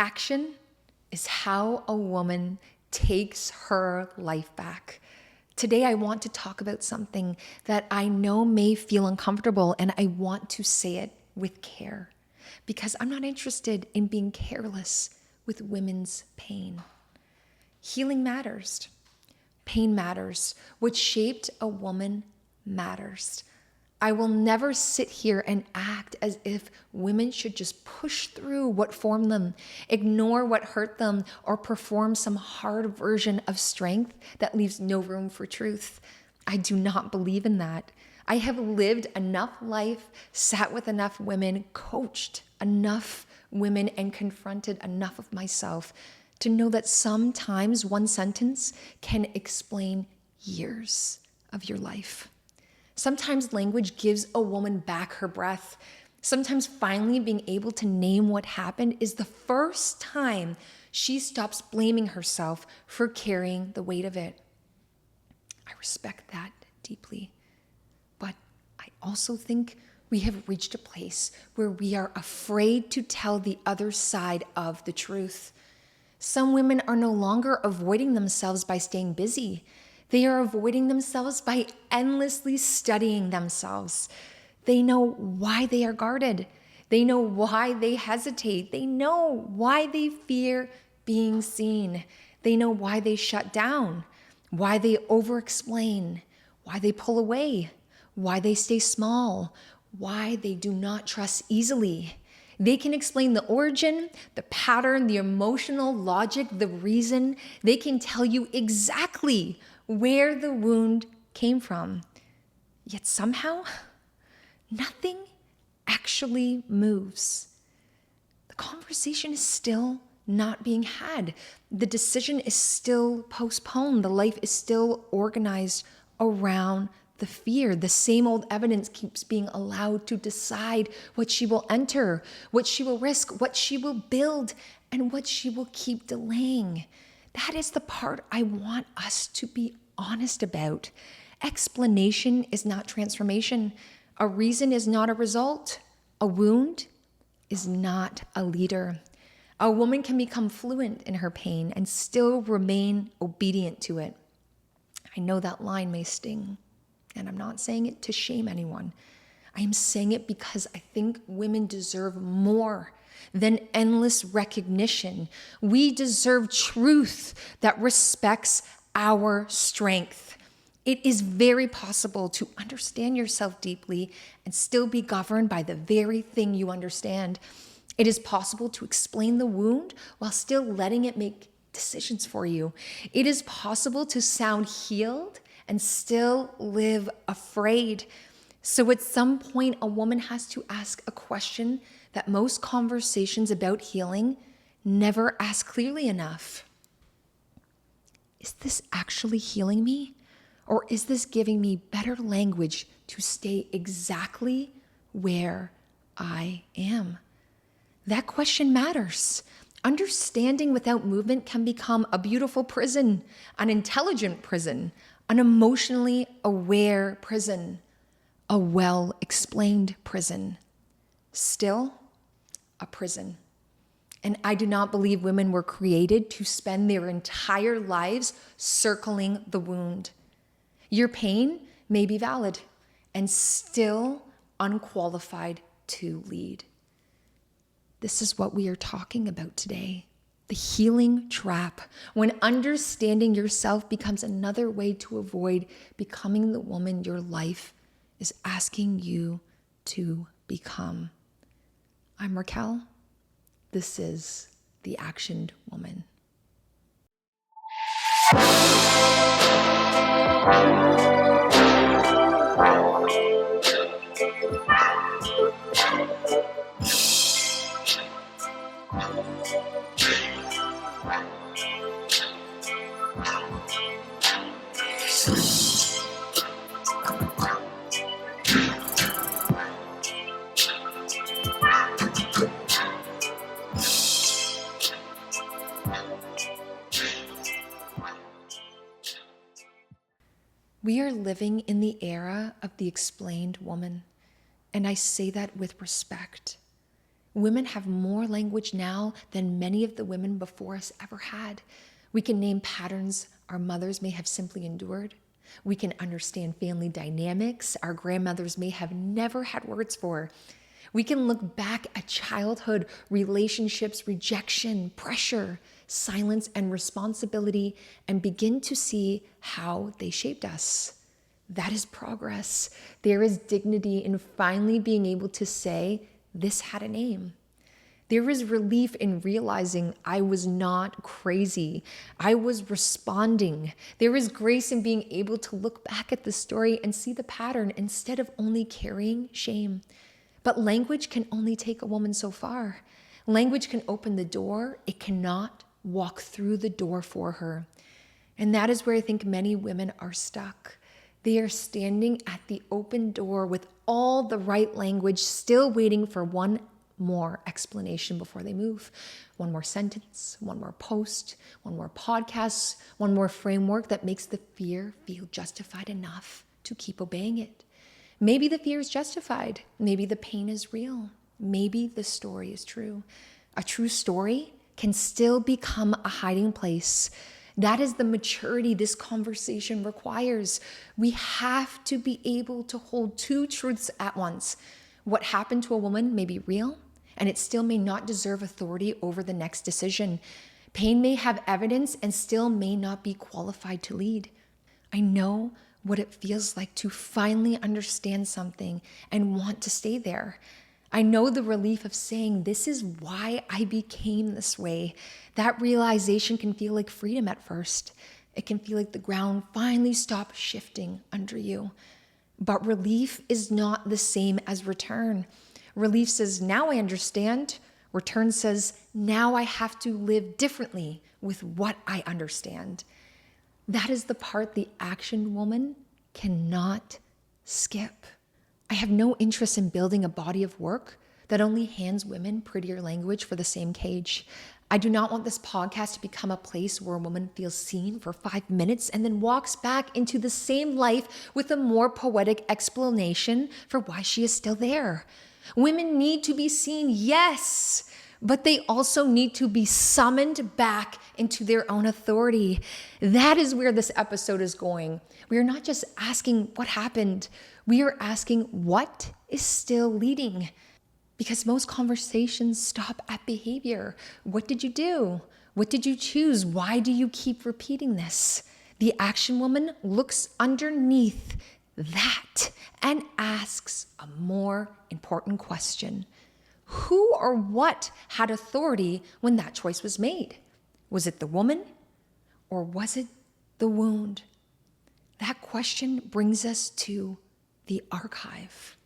action is how a woman takes her life back. Today, I want to talk about something that I know may feel uncomfortable, and I want to say it with care because I'm not interested in being careless with women's pain. Healing matters. Pain matters. What shaped a woman matters. I will never sit here and act as if women should just push through what formed them, ignore what hurt them, or perform some hard version of strength that leaves no room for truth. I do not believe in that. I have lived enough life, sat with enough women, coached enough women, and confronted enough of myself to know that sometimes one sentence can explain years of your life. Sometimes language gives a woman back her breath. Sometimes finally being able to name what happened is the first time she stops blaming herself for carrying the weight of it. I respect that deeply. But I also think we have reached a place where we are afraid to tell the other side of the truth. Some women are no longer avoiding themselves by staying busy. They are avoiding themselves by endlessly studying themselves. They know why they are guarded. They know why they hesitate. They know why they fear being seen. They know why they shut down, why they over-explain, why they pull away, why they stay small, why they do not trust easily. They can explain the origin, the pattern, the emotional logic, the reason. They can tell you exactly where the wound came from. Yet somehow, nothing actually moves. The conversation is still not being had. The decision is still postponed. The life is still organized around the fear. The same old evidence keeps being allowed to decide what she will enter, what she will risk, what she will build, and what she will keep delaying. That is the part I want us to be honest about. Explanation is not transformation. A reason is not a result. A wound is not a leader. A woman can become fluent in her pain and still remain obedient to it. I know that line may sting, and I'm not saying it to shame anyone. I am saying it because I think women deserve more than endless recognition. We deserve truth that respects our strength. It is very possible to understand yourself deeply and still be governed by the very thing you understand. It is possible to explain the wound while still letting it make decisions for you. It is possible to sound healed and still live afraid. So at some point, a woman has to ask a question that most conversations about healing never ask clearly enough. Is this actually healing me? Or is this giving me better language to stay exactly where I am? That question matters. Understanding without movement can become a beautiful prison, an intelligent prison, an emotionally aware prison, a well-explained prison. Still, a prison. And I do not believe women were created to spend their entire lives circling the wound. Your pain may be valid and still unqualified to lead. This is what we are talking about today. The healing trap, when understanding yourself becomes another way to avoid becoming the woman your life is asking you to become. I'm Raquel. This is The Actioned Woman. We are living in the era of the explained woman, and I say that with respect. Women have more language now than many of the women before us ever had. We can name patterns our mothers may have simply endured. We can understand family dynamics our grandmothers may have never had words for. We can look back at childhood, relationships, rejection, pressure, silence, and responsibility and begin to see how they shaped us. That is progress. There is dignity in finally being able to say, this had a name. There is relief in realizing I was not crazy. I was responding. There is grace in being able to look back at the story and see the pattern instead of only carrying shame. But language can only take a woman so far. Language can open the door. It cannot walk through the door for her. And that is where I think many women are stuck. They are standing at the open door with all the right language, still waiting for one more explanation before they move. One more sentence, one more post, one more podcast, one more framework that makes the fear feel justified enough to keep obeying it. Maybe the fear is justified. Maybe the pain is real. Maybe the story is true. A true story can still become a hiding place. That is the maturity this conversation requires. We have to be able to hold two truths at once. What happened to a woman may be real, and it still may not deserve authority over the next decision. Pain may have evidence and still may not be qualified to lead. I know what it feels like to finally understand something and want to stay there. I know the relief of saying, this is why I became this way. That realization can feel like freedom at first. It can feel like the ground finally stopped shifting under you. But relief is not the same as return. Relief says, now I understand. Return says, now I have to live differently with what I understand. That is the part the action woman cannot skip. I have no interest in building a body of work that only hands women prettier language for the same cage. I do not want this podcast to become a place where a woman feels seen for 5 minutes and then walks back into the same life with a more poetic explanation for why she is still there. Women need to be seen, yes, but they also need to be summoned back into their own authority. That is where this episode is going. We are not just asking what happened. We are asking what is still leading. Because most conversations stop at behavior. What did you do? What did you choose? Why do you keep repeating this? The action woman looks underneath that and asks a more important question. Who or what had authority when that choice was made? Was it the woman or was it the wound? That question brings us to the archive.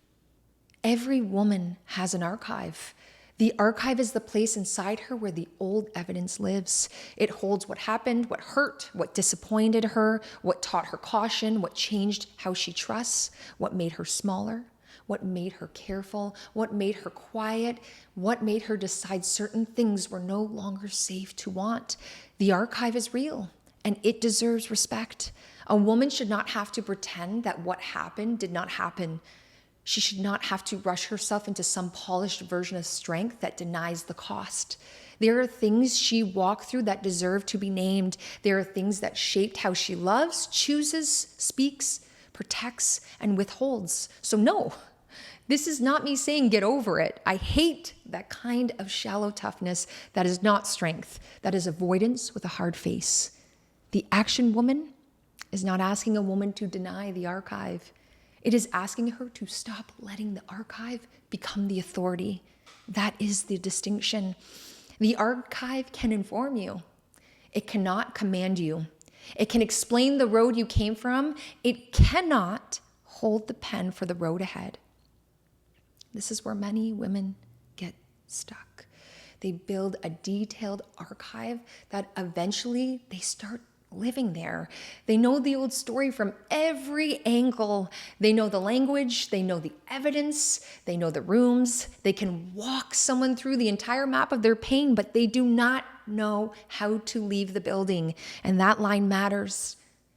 Every woman has an archive. The archive is the place inside her where the old evidence lives. It holds what happened, what hurt, what disappointed her, what taught her caution, what changed how she trusts, what made her smaller, what made her careful, what made her quiet, what made her decide certain things were no longer safe to want. The archive is real and it deserves respect. A woman should not have to pretend that what happened did not happen. She should not have to rush herself into some polished version of strength that denies the cost. There are things she walked through that deserve to be named. There are things that shaped how she loves, chooses, speaks, protects, and withholds. So no, this is not me saying get over it. I hate that kind of shallow toughness that is not strength, that is avoidance with a hard face. The action woman is not asking a woman to deny the archive. It is asking her to stop letting the archive become the authority. That is the distinction. The archive can inform you. It cannot command you. It can explain the road you came from. It cannot hold the pen for the road ahead. This is where many women get stuck. They build a detailed archive that eventually they start living there. They know the old story from every angle. They know the language, they know the evidence, they know the rooms. They can walk someone through the entire map of their pain, but they do not know how to leave the building. And that line matters.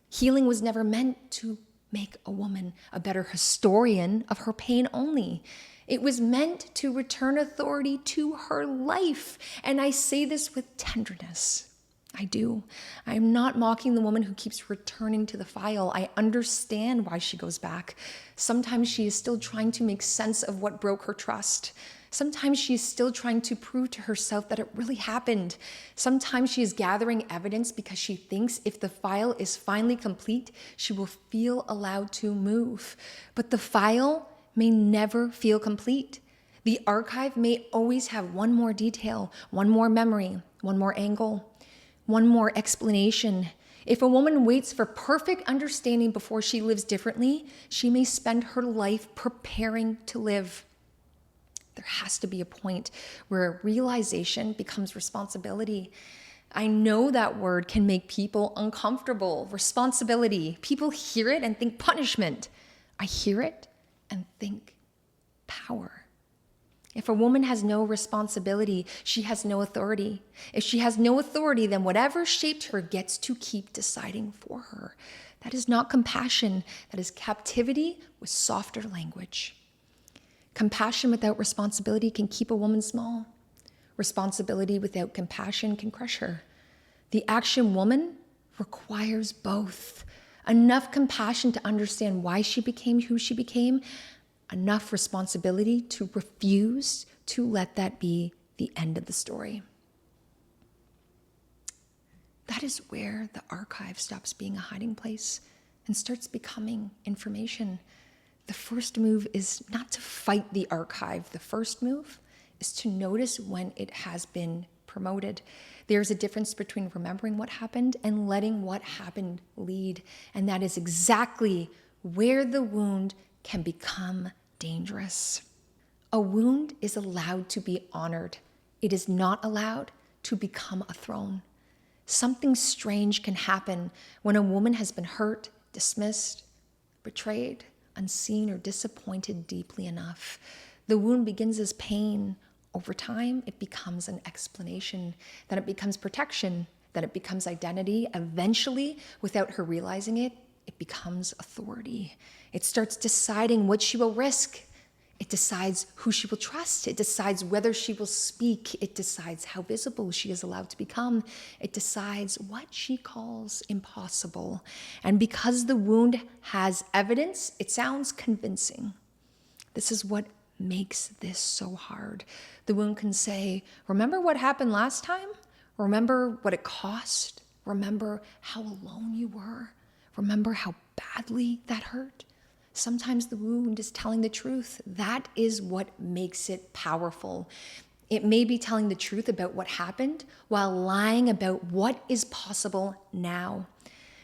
Healing was never meant to make a woman a better historian of her pain only. It was meant to return authority to her life. And I say this with tenderness. I do. I am not mocking the woman who keeps returning to the file. I understand why she goes back. Sometimes she is still trying to make sense of what broke her trust. Sometimes she is still trying to prove to herself that it really happened. Sometimes she is gathering evidence because she thinks if the file is finally complete, she will feel allowed to move. But the file may never feel complete. The archive may always have one more detail, one more memory, one more angle, one more explanation. If a woman waits for perfect understanding before she lives differently, she may spend her life preparing to live. There has to be a point where realization becomes responsibility. I know that word can make people uncomfortable. Responsibility. People hear it and think punishment. I hear it and think power. If a woman has no responsibility, she has no authority. If she has no authority, then whatever shaped her gets to keep deciding for her. That is not compassion. That is captivity with softer language. Compassion without responsibility can keep a woman small. Responsibility without compassion can crush her. The action woman requires both. Enough compassion to understand why she became who she became, enough responsibility to refuse to let that be the end of the story. That is where the archive stops being a hiding place and starts becoming information. The first move is not to fight the archive. The first move is to notice when it has been promoted. There's a difference between remembering what happened and letting what happened lead. And that is exactly where the wound can become dangerous. A wound is allowed to be honored. It is not allowed to become a throne. Something strange can happen when a woman has been hurt, dismissed, betrayed, unseen, or disappointed deeply enough. The wound begins as pain. Over time, it becomes an explanation. Then it becomes protection. Then it becomes identity. Eventually, without her realizing it, it becomes authority. It starts deciding what she will risk. It decides who she will trust. It decides whether she will speak. It decides how visible she is allowed to become. It decides what she calls impossible. And because the wound has evidence, it sounds convincing. This is what makes this so hard. The wound can say, remember what happened last time? Remember what it cost? Remember how alone you were? Remember how badly that hurt? Sometimes the wound is telling the truth. That is what makes it powerful. It may be telling the truth about what happened while lying about what is possible now.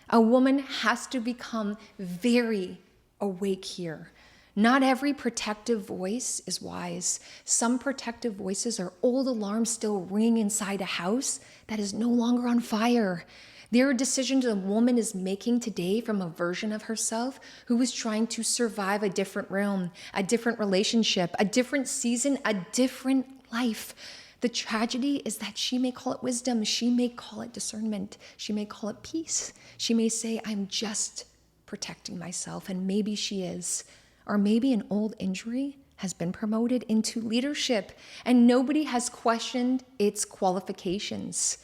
A woman has to become very awake here. Not every protective voice is wise. Some protective voices are old alarms still ringing inside a house that is no longer on fire. There are decisions a woman is making today from a version of herself who is trying to survive a different realm, a different relationship, a different season, a different life. The tragedy is that she may call it wisdom. She may call it discernment. She may call it peace. She may say, I'm just protecting myself, and maybe she is. Or maybe an old injury has been promoted into leadership and nobody has questioned its qualifications.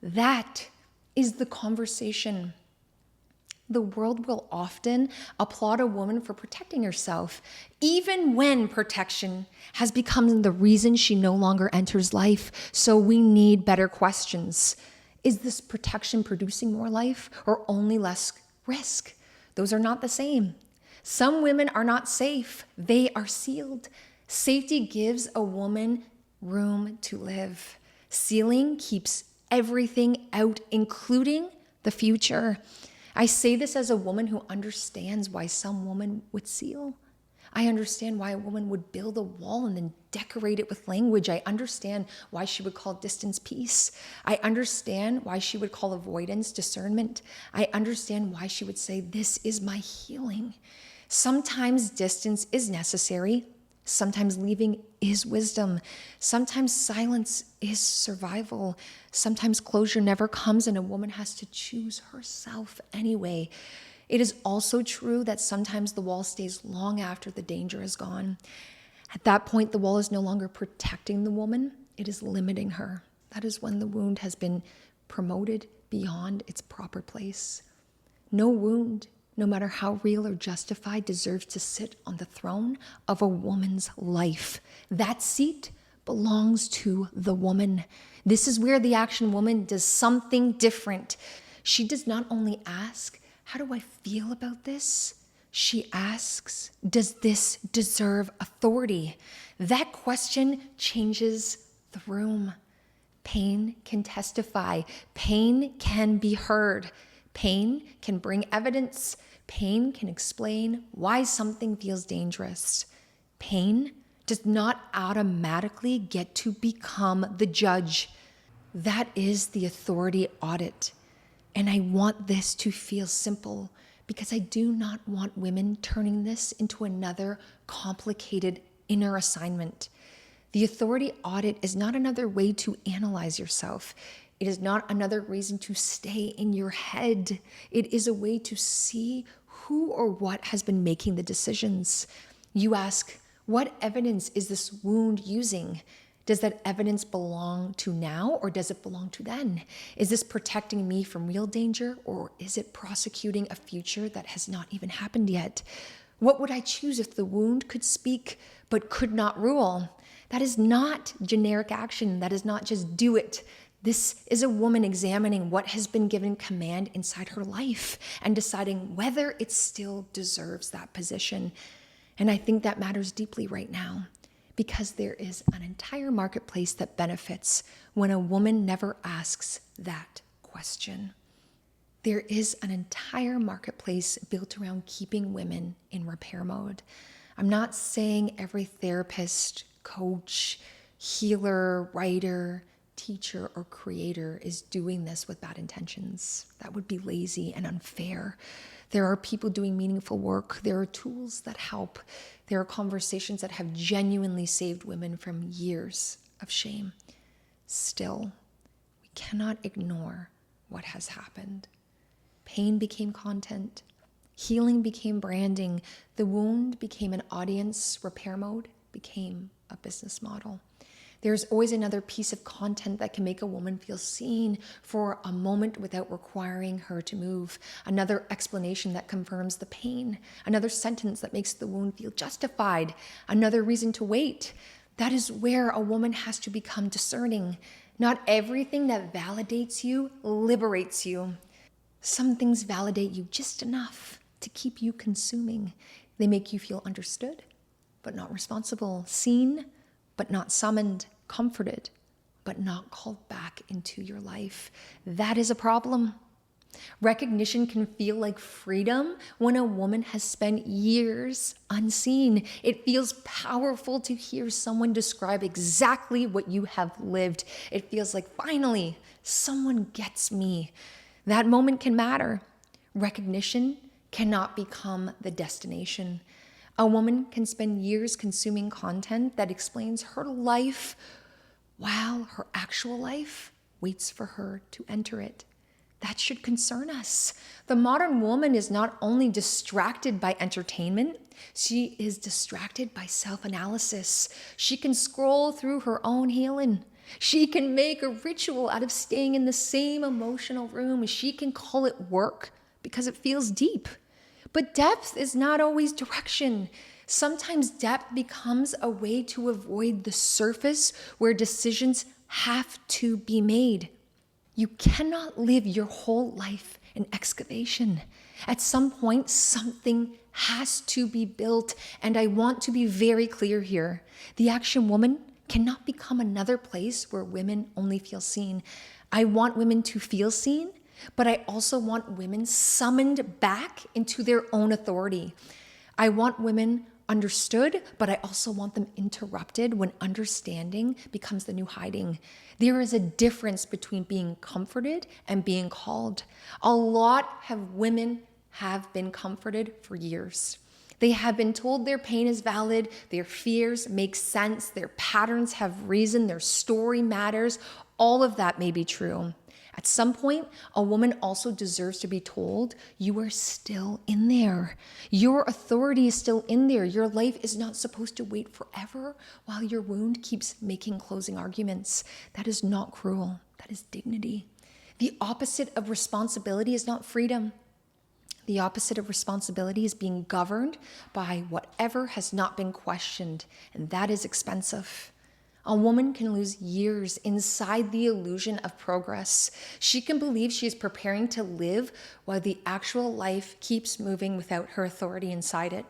That is the conversation. The world will often applaud a woman for protecting herself, even when protection has become the reason she no longer enters life. So we need better questions. Is this protection producing more life or only less risk? Those are not the same. Some women are not safe. They are sealed. Safety gives a woman room to live. Sealing keeps everything out, including the future. I say this as a woman who understands why some women would seal. I understand why a woman would build a wall and then decorate it with language. I understand why she would call distance peace. I understand why she would call avoidance discernment. I understand why she would say, this is my healing. Sometimes distance is necessary. Sometimes leaving is wisdom. Sometimes silence is survival. Sometimes closure never comes and a woman has to choose herself anyway. It is also true that sometimes the wall stays long after the danger is gone. At that point, the wall is no longer protecting the woman, it is limiting her. That is when the wound has been promoted beyond its proper place. No wound, no matter how real or justified, deserves to sit on the throne of a woman's life. That seat belongs to the woman. This is where the action woman does something different. She does not only ask, how do I feel about this? She asks, does this deserve authority? That question changes the room. Pain can testify. Pain can be heard. Pain can bring evidence. Pain can explain why something feels dangerous. Pain does not automatically get to become the judge. That is the authority audit. And I want this to feel simple because I do not want women turning this into another complicated inner assignment. The authority audit is not another way to analyze yourself. It is not another reason to stay in your head. It is a way to see who or what has been making the decisions. You ask, what evidence is this wound using? Does that evidence belong to now or does it belong to then? Is this protecting me from real danger or is it prosecuting a future that has not even happened yet? What would I choose if the wound could speak but could not rule? That is not generic action. That is not just do it. This is a woman examining what has been given command inside her life and deciding whether it still deserves that position. And I think that matters deeply right now because there is an entire marketplace that benefits when a woman never asks that question. There is an entire marketplace built around keeping women in repair mode. I'm not saying every therapist, coach, healer, writer, teacher, or creator is doing this with bad intentions. That would be lazy and unfair. There are people doing meaningful work. There are tools that help. There are conversations that have genuinely saved women from years of shame. Still, we cannot ignore what has happened. Pain became content. Healing became branding. The wound became an audience. Repair mode became a business model. There's always another piece of content that can make a woman feel seen for a moment without requiring her to move. Another explanation that confirms the pain. Another sentence that makes the wound feel justified. Another reason to wait. That is where a woman has to become discerning. Not everything that validates you liberates you. Some things validate you just enough to keep you consuming. They make you feel understood, but not responsible. Seen, but not summoned. Comforted, but not called back into your life. That is a problem. Recognition can feel like freedom when a woman has spent years unseen. It feels powerful to hear someone describe exactly what you have lived. It feels like finally someone gets me. That moment can matter. Recognition cannot become the destination. A woman can spend years consuming content that explains her life while her actual life waits for her to enter it. That should concern us. The modern woman is not only distracted by entertainment, she is distracted by self-analysis. She can scroll through her own healing. She can make a ritual out of staying in the same emotional room. She can call it work because it feels deep. But depth is not always direction. Sometimes depth becomes a way to avoid the surface where decisions have to be made. You cannot live your whole life in excavation. At some point, something has to be built, and I want to be very clear here. The action woman cannot become another place where women only feel seen. I want women to feel seen, but I also want women summoned back into their own authority. I want women understood, but I also want them interrupted when understanding becomes the new hiding. There is a difference between being comforted and being called. A lot of women have been comforted for years. They have been told their pain is valid, their fears make sense, their patterns have reason, their story matters. All of that may be true. At some point, a woman also deserves to be told, you are still in there. Your authority is still in there. Your life is not supposed to wait forever while your wound keeps making closing arguments. That is not cruel. That is dignity. The opposite of responsibility is not freedom. The opposite of responsibility is being governed by whatever has not been questioned, and that is expensive. A woman can lose years inside the illusion of progress. She can believe she is preparing to live while the actual life keeps moving without her authority inside it.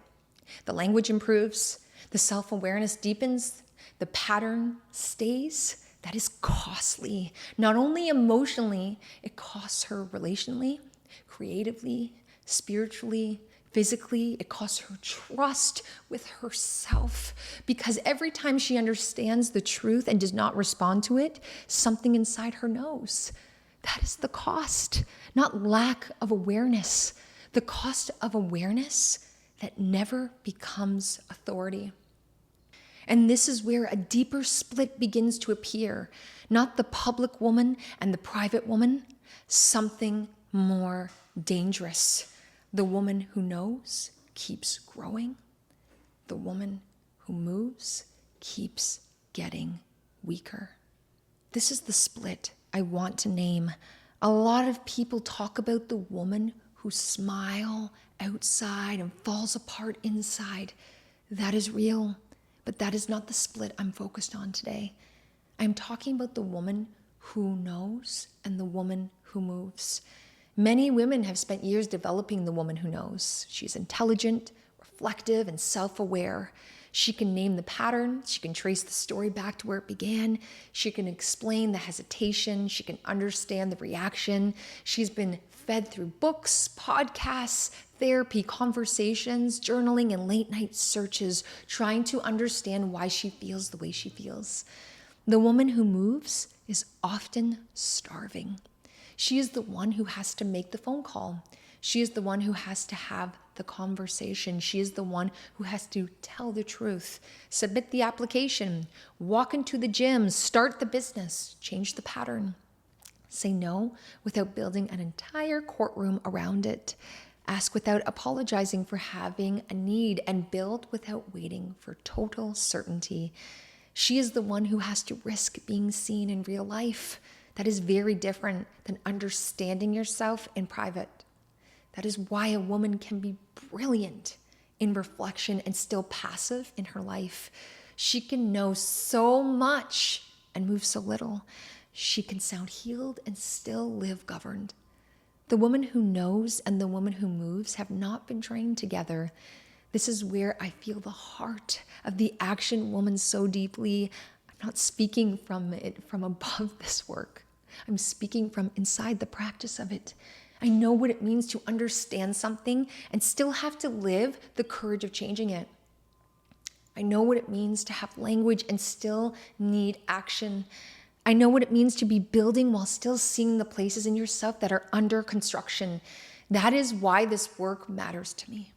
The language improves, the self-awareness deepens, the pattern stays. That is costly. Not only emotionally, it costs her relationally, creatively, spiritually, physically. It costs her trust with herself, because every time she understands the truth and does not respond to it, something inside her knows. That is the cost, not lack of awareness. The cost of awareness that never becomes authority. And this is where a deeper split begins to appear. Not the public woman and the private woman, something more dangerous. The woman who knows keeps growing. The woman who moves keeps getting weaker. This is the split I want to name. A lot of people talk about the woman who smiles outside and falls apart inside. That is real, but that is not the split I'm focused on today. I'm talking about the woman who knows and the woman who moves. Many women have spent years developing the woman who knows. She's intelligent, reflective, and self-aware. She can name the pattern. She can trace the story back to where it began. She can explain the hesitation. She can understand the reaction. She's been fed through books, podcasts, therapy, conversations, journaling, and late-night searches, trying to understand why she feels the way she feels. The woman who moves is often starving. She is the one who has to make the phone call. She is the one who has to have the conversation. She is the one who has to tell the truth, submit the application, walk into the gym, start the business, change the pattern, say no without building an entire courtroom around it, ask without apologizing for having a need, and build without waiting for total certainty. She is the one who has to risk being seen in real life. That is very different than understanding yourself in private. That is why a woman can be brilliant in reflection and still passive in her life. She can know so much and move so little. She can sound healed and still live governed. The woman who knows and the woman who moves have not been trained together. This is where I feel the heart of the action woman so deeply. I'm not speaking from above this work. I'm speaking from inside the practice of it. I know what it means to understand something and still have to live the courage of changing it. I know what it means to have language and still need action. I know what it means to be building while still seeing the places in yourself that are under construction. That is why this work matters to me.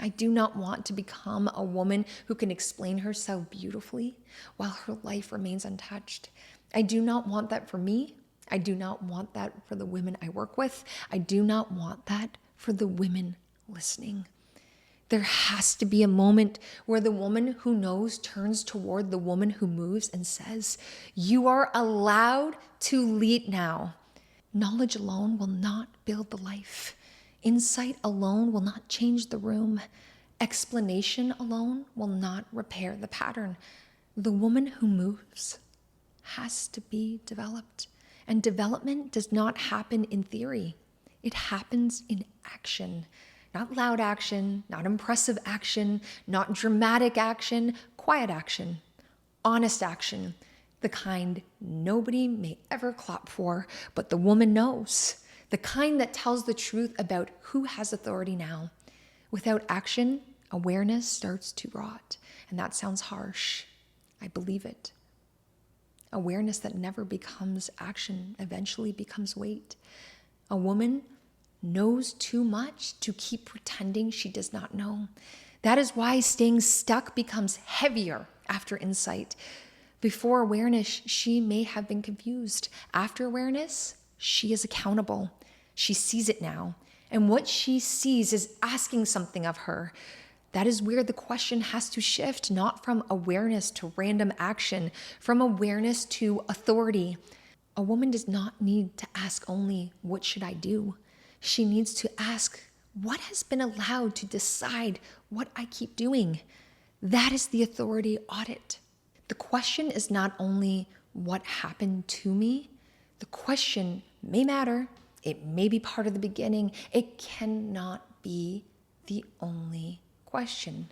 I do not want to become a woman who can explain herself beautifully while her life remains untouched. I do not want that for me. I do not want that for the women I work with. I do not want that for the women listening. There has to be a moment where the woman who knows turns toward the woman who moves and says, you are allowed to lead now. Knowledge alone will not build the life. Insight alone will not change the room. Explanation alone will not repair the pattern. The woman who moves has to be developed. And development does not happen in theory. It happens in action. Not loud action, not impressive action, not dramatic action, quiet action, honest action, the kind nobody may ever clap for, but the woman knows, the kind that tells the truth about who has authority now. Without action, awareness starts to rot, and that sounds harsh. I believe it. Awareness that never becomes action eventually becomes weight. A woman knows too much to keep pretending she does not know. That is why staying stuck becomes heavier after insight. Before awareness, she may have been confused. After awareness, she is accountable. She sees it now. And what she sees is asking something of her. That is where the question has to shift, not from awareness to random action, from awareness to authority. A woman does not need to ask only, what should I do? She needs to ask, what has been allowed to decide what I keep doing? That is the authority audit. The question is not only what happened to me. The question may matter. It may be part of the beginning. It cannot be the only question.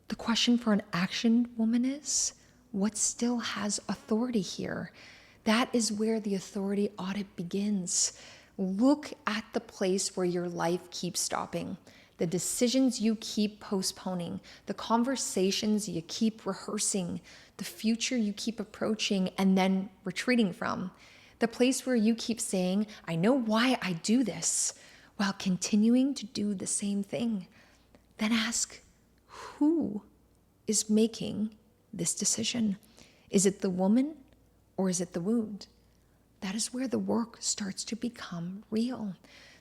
The question for an action woman is, what still has authority here? That is where the authority audit begins. Look at the place where your life keeps stopping, the decisions you keep postponing, the conversations you keep rehearsing, the future you keep approaching and then retreating from, the place where you keep saying, I know why I do this, while continuing to do the same thing. Then ask, who is making this decision? Is it the woman or is it the wound? That is where the work starts to become real.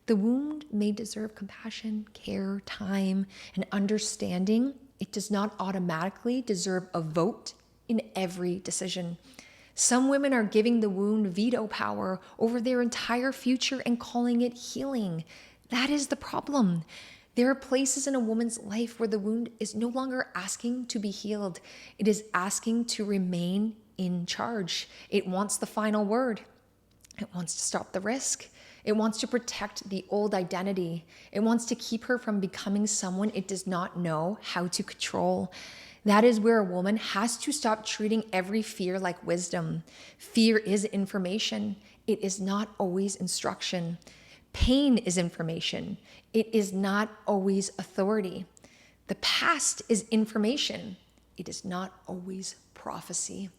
The wound may deserve compassion, care, time, and understanding. It does not automatically deserve a vote in every decision. Some women are giving the wound veto power over their entire future and calling it healing. That is the problem. There are places in a woman's life where the wound is no longer asking to be healed. It is asking to remain in charge. It wants the final word. It wants to stop the risk. It wants to protect the old identity. It wants to keep her from becoming someone it does not know how to control. That is where a woman has to stop treating every fear like wisdom. Fear is information. It is not always instruction. Pain is information. It is not always authority. The past is information. It is not always prophecy.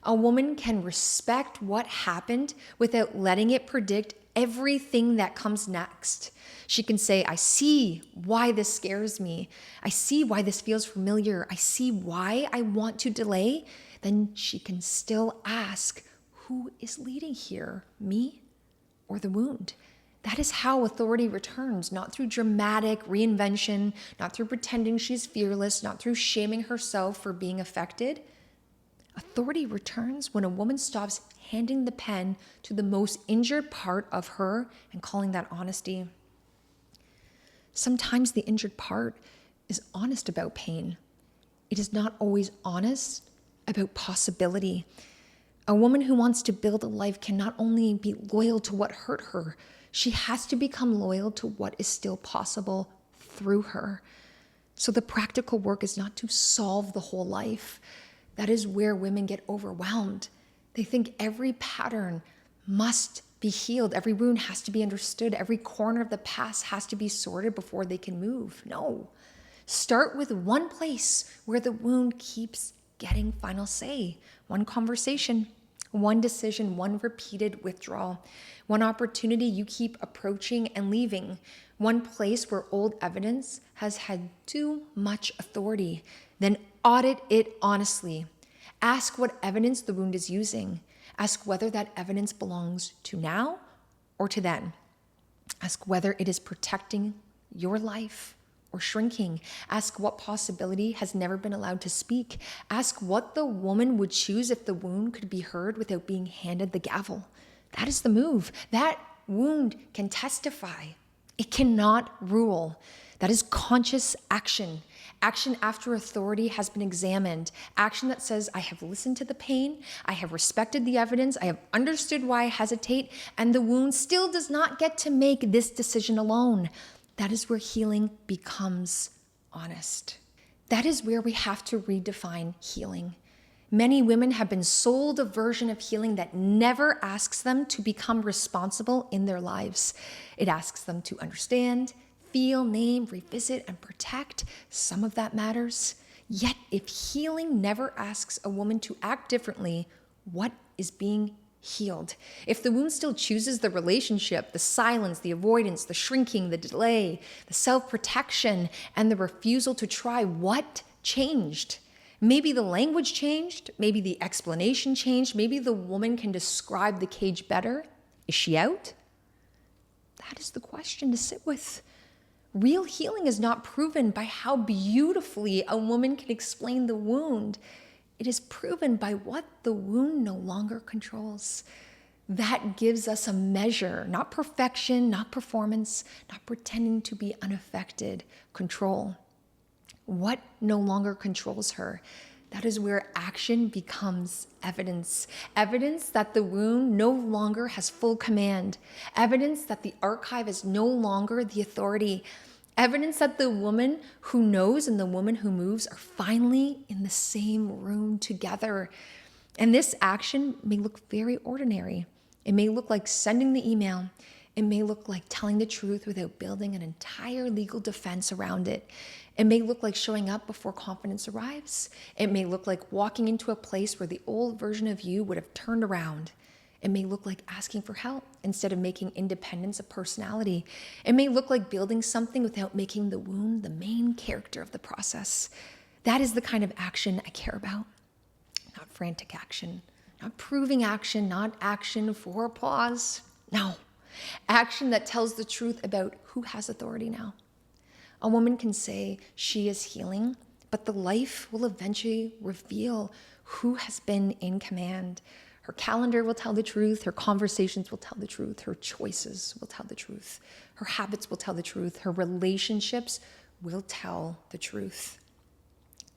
A woman can respect what happened without letting it predict everything that comes next. She can say, I see why this scares me. I see why this feels familiar. I see why I want to delay. Then she can still ask, who is leading here, me or the wound? That is how authority returns, not through dramatic reinvention, not through pretending she's fearless, not through shaming herself for being affected. Authority returns when a woman stops handing the pen to the most injured part of her and calling that honesty. Sometimes the injured part is honest about pain. It is not always honest about possibility. A woman who wants to build a life can not only be loyal to what hurt her, she has to become loyal to what is still possible through her. So the practical work is not to solve the whole life. That is where women get overwhelmed. They think every pattern must be healed. Every wound has to be understood. Every corner of the past has to be sorted before they can move. No. Start with one place where the wound keeps getting final say. One conversation, one decision, one repeated withdrawal, one opportunity you keep approaching and leaving, one place where old evidence has had too much authority. Then audit it honestly. Ask what evidence the wound is using. Ask whether that evidence belongs to now or to then. Ask whether it is protecting your life or shrinking. Ask what possibility has never been allowed to speak. Ask what the woman would choose if the wound could be heard without being handed the gavel. That is the move. That wound can testify. It cannot rule. That is conscious action. Action after authority has been examined. Action that says, I have listened to the pain, I have respected the evidence, I have understood why I hesitate, and the wound still does not get to make this decision alone. That is where healing becomes honest. That is where we have to redefine healing. Many women have been sold a version of healing that never asks them to become responsible in their lives. It asks them to understand, feel, name, revisit, and protect. Some of that matters. Yet, if healing never asks a woman to act differently, what is being healed? If the wound still chooses the relationship, the silence, the avoidance, the shrinking, the delay, the self-protection, and the refusal to try, what changed? Maybe the language changed, maybe the explanation changed, maybe the woman can describe the cage better. Is she out? That is the question to sit with. Real healing is not proven by how beautifully a woman can explain the wound. It is proven by what the wound no longer controls. That gives us a measure, not perfection, not performance, not pretending to be unaffected, control. What no longer controls her? That is where action becomes evidence. Evidence that the wound no longer has full command. Evidence that the archive is no longer the authority. Evidence that the woman who knows and the woman who moves are finally in the same room together. And this action may look very ordinary. It may look like sending the email. It may look like telling the truth without building an entire legal defense around it. It may look like showing up before confidence arrives. It may look like walking into a place where the old version of you would have turned around. It may look like asking for help instead of making independence a personality. It may look like building something without making the wound the main character of the process. That is the kind of action I care about. Not frantic action, not proving action, not action for applause. No. Action that tells the truth about who has authority now. A woman can say she is healing, but the life will eventually reveal who has been in command. Her calendar will tell the truth. Her conversations will tell the truth. Her choices will tell the truth. Her habits will tell the truth. Her relationships will tell the truth.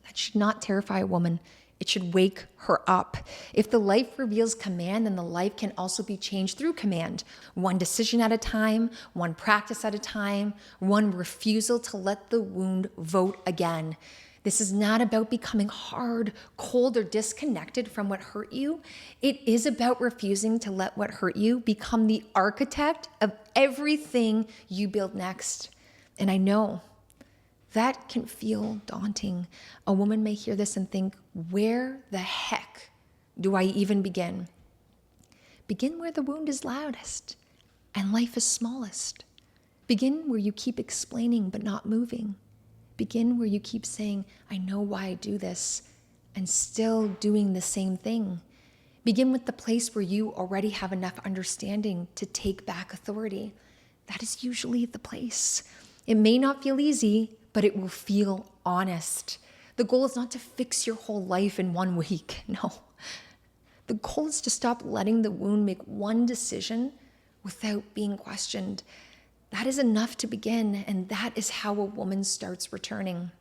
That should not terrify a woman. It should wake her up. If the life reveals command, then the life can also be changed through command. One decision at a time, one practice at a time, one refusal to let the wound vote again. This is not about becoming hard, cold, or disconnected from what hurt you. It is about refusing to let what hurt you become the architect of everything you build next. And I know that can feel daunting. A woman may hear this and think, where the heck do I even begin? Begin where the wound is loudest and life is smallest. Begin where you keep explaining but not moving. Begin where you keep saying, I know why I do this, and still doing the same thing. Begin with the place where you already have enough understanding to take back authority. That is usually the place. It may not feel easy, but it will feel honest. The goal is not to fix your whole life in 1 week. No. The goal is to stop letting the wound make one decision without being questioned. That is enough to begin, and that is how a woman starts returning.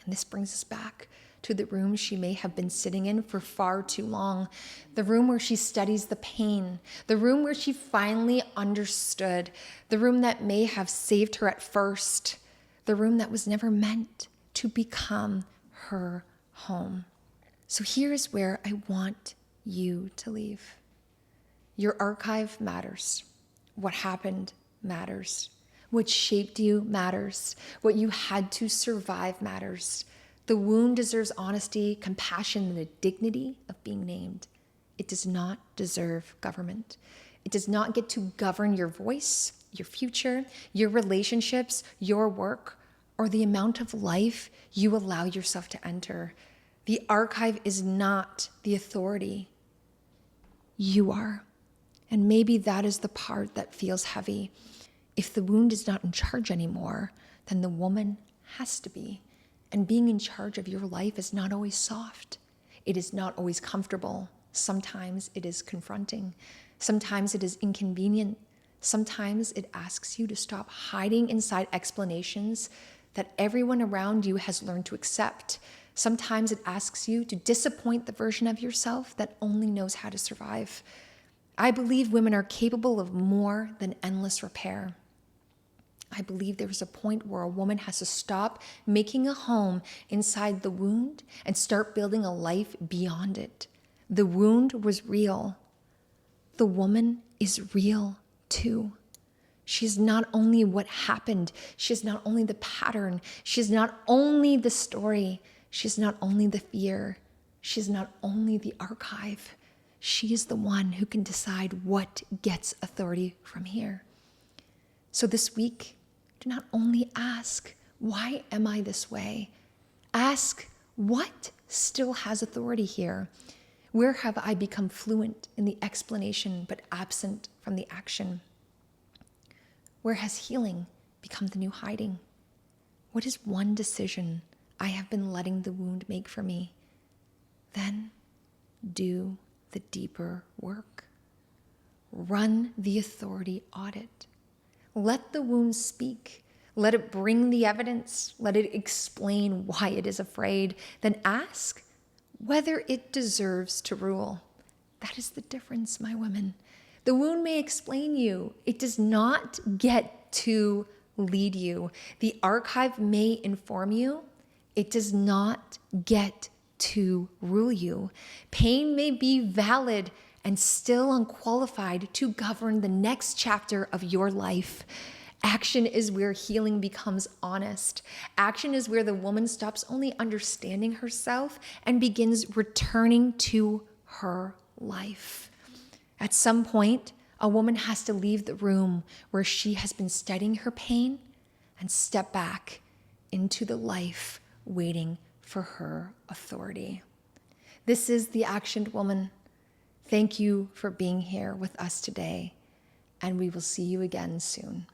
And this brings us back to the room she may have been sitting in for far too long, the room where she studies the pain, the room where she finally understood, the room that may have saved her at first, the room that was never meant to become her home. So here is where I want you to leave. Your archive matters. What happened matters. What shaped you matters. What you had to survive matters. The wound deserves honesty, compassion, and the dignity of being named. It does not deserve government. It does not get to govern your voice, your future, your relationships, your work, or the amount of life you allow yourself to enter. The archive is not the authority. You are. And maybe that is the part that feels heavy. If the wound is not in charge anymore, then the woman has to be. And being in charge of your life is not always soft. It is not always comfortable. Sometimes it is confronting. Sometimes it is inconvenient. Sometimes it asks you to stop hiding inside explanations that everyone around you has learned to accept. Sometimes it asks you to disappoint the version of yourself that only knows how to survive. I believe women are capable of more than endless repair. I believe there is a point where a woman has to stop making a home inside the wound and start building a life beyond it. The wound was real. The woman is real too. She is not only what happened. She is not only the pattern. She is not only the story. She is not only the fear. She is not only the archive. She is the one who can decide what gets authority from here. So this week, do not only ask, why am I this way? Ask, what still has authority here? Where have I become fluent in the explanation but absent from the action? Where has healing become the new hiding? What is one decision I have been letting the wound make for me? Then do the deeper work. Run the authority audit. Let the wound speak. Let it bring the evidence. Let it explain why it is afraid. Then ask whether it deserves to rule. That is the difference, my women. The wound may explain you. It does not get to lead you. The archive may inform you. It does not get to rule you. Pain may be valid and still unqualified to govern the next chapter of your life. Action is where healing becomes honest. Action is where the woman stops only understanding herself and begins returning to her life. At some point, a woman has to leave the room where she has been studying her pain and step back into the life waiting for her authority. This is the Actioned Woman. Thank you for being here with us today, and we will see you again soon.